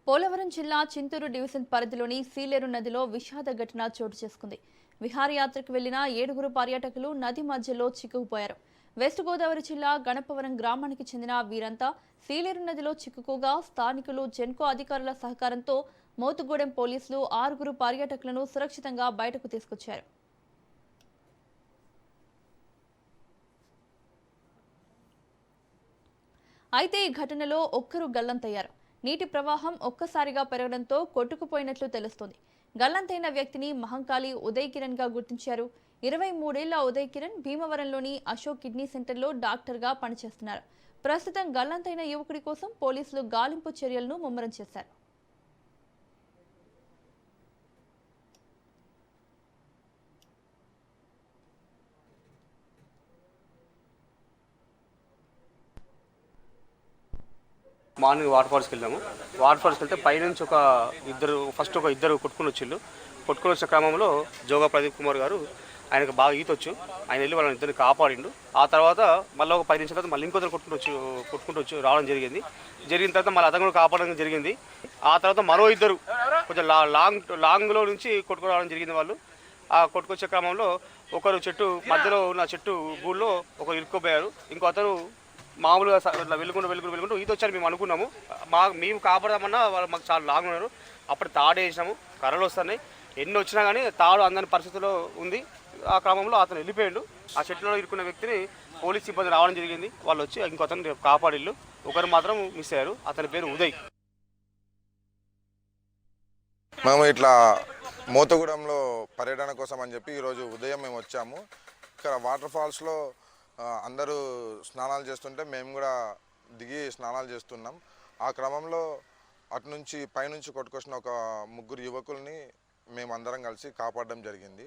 పోలవరం జిల్లా చింతూరు డివిజన్ పరిధిలోని సీలేరు నదిలో విషాద ఘటన చోటు చేసుకుంది. విహారయాత్రకు వెళ్లిన 7 పర్యాటకులు నది మధ్యలో చిక్కుకుపోయారు. వెస్ట్ గోదావరి జిల్లా గణపవరం గ్రామానికి చెందిన వీరంతా సీలేరు నదిలో చిక్కుకోగా స్థానికులు జెన్కో అధికారుల సహకారంతో మోతుగూడెం పోలీసులు 6 పర్యాటకులను సురక్షితంగా బయటకు తీసుకొచ్చారు. అయితే ఈ ఘటనలో ఒక్కరు గల్లంతయ్యారు. నీటి ప్రవాహం ఒక్కసారిగా పెరగడంతో కొట్టుకుపోయినట్లు తెలుస్తోంది. గల్లంతైన వ్యక్తిని మహంకాళి ఉదయ్ కిరణ్ గా గుర్తించారు. 23 ఏళ్ల ఉదయ్ కిరణ్ భీమవరంలోని అశోక్ కిడ్నీ సెంటర్లో డాక్టర్గా పనిచేస్తున్నారు. ప్రస్తుతం గల్లంతైన యువకుడి కోసం పోలీసులు గాలింపు చర్యలను ముమ్మరం చేశారు. మార్నింగ్ వాటర్ ఫాల్స్కి వెళ్ళాము. వాటర్ ఫాల్స్కి వెళ్తే పైనుంచి ఫస్ట్ ఒక ఇద్దరు కొట్టుకుని వచ్చిన క్రమంలో జోగా ప్రదీప్ కుమార్ గారు ఆయనకు బాగా ఈతొచ్చు. ఆయన వెళ్ళి వాళ్ళని ఇద్దరిని కాపాడిండు. ఆ తర్వాత మళ్ళీ ఒక 10 నిమిషాల తర్వాత మళ్ళీ ఇంకొకరు కొట్టుకుంటూ రావడం జరిగిన తర్వాత మళ్ళీ అతను కూడా కాపాడడం జరిగింది. ఆ తర్వాత మరో ఇద్దరు కొంచెం లాంగ్లో నుంచి కొట్టుకు రావడం జరిగింది. వాళ్ళు ఆ కొట్టుకొచ్చే క్రమంలో ఒకరు మధ్యలో ఉన్న చెట్టు గూళ్ళో ఒకరు ఇరుక్కుపోయారు. ఇంకో అతను మామూలుగా వెళ్ళుకుంటూ ఈత వచ్చారు మేము అనుకున్నాము. మేము కాపాడదామన్నా వాళ్ళు మాకు చాలా లాంగ్ ఉన్నారు. అప్పుడు తాడు వేసినాము, కర్రలు వస్తున్నాయి, ఎన్ని వచ్చినా కానీ తాడు అందని పరిస్థితిలో ఉంది. ఆ క్రమంలో అతను వెళ్ళిపోయాడు. ఆ చెట్టులో ఇరుక్కున్న వ్యక్తిని పోలీస్ సిబ్బంది రావడం జరిగింది. వాళ్ళు వచ్చి ఇంకో అతను కాపాడిళ్ళు. ఒకరు మాత్రం మిస్ అయ్యారు. అతని పేరు ఉదయ్. మేము ఇట్లా మోతగూడెంలో పర్యటన కోసం అని చెప్పి ఈరోజు ఉదయం మేము వచ్చాము. ఇక్కడ వాటర్ ఫాల్స్లో అందరూ స్నానాలు చేస్తుంటే మేము కూడా దిగి స్నానాలు చేస్తున్నాం. ఆ క్రమంలో అటు నుంచి పైనుంచి కొట్టుకొచ్చిన ఒక 3 యువకుల్ని మేము అందరం కలిసి కాపాడడం జరిగింది.